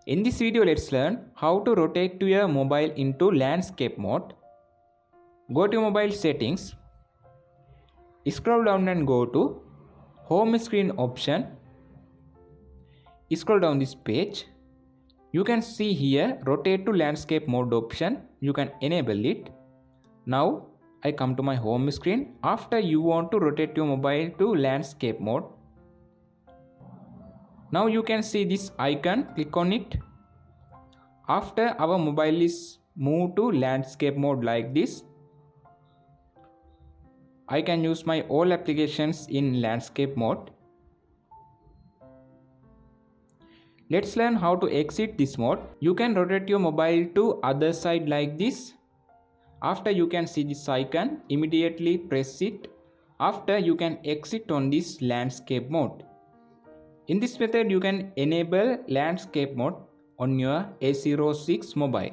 In this video, let's learn how to rotate your mobile into landscape mode. Go to mobile settings, scroll down and go to home screen option. Scroll down this page. You can see here rotate to landscape mode option. You can enable it. Now I come to my home screen. After you want to rotate your mobile to landscape mode. Now you can see this icon, click on it. After our mobile is moved to landscape mode like this, I can use my all applications in landscape mode. Let's learn how to exit this mode. You can rotate your mobile to other side like this. After you can see this icon, immediately press it. After you can exit on this landscape mode. In this method you can enable landscape mode on your A06 mobile.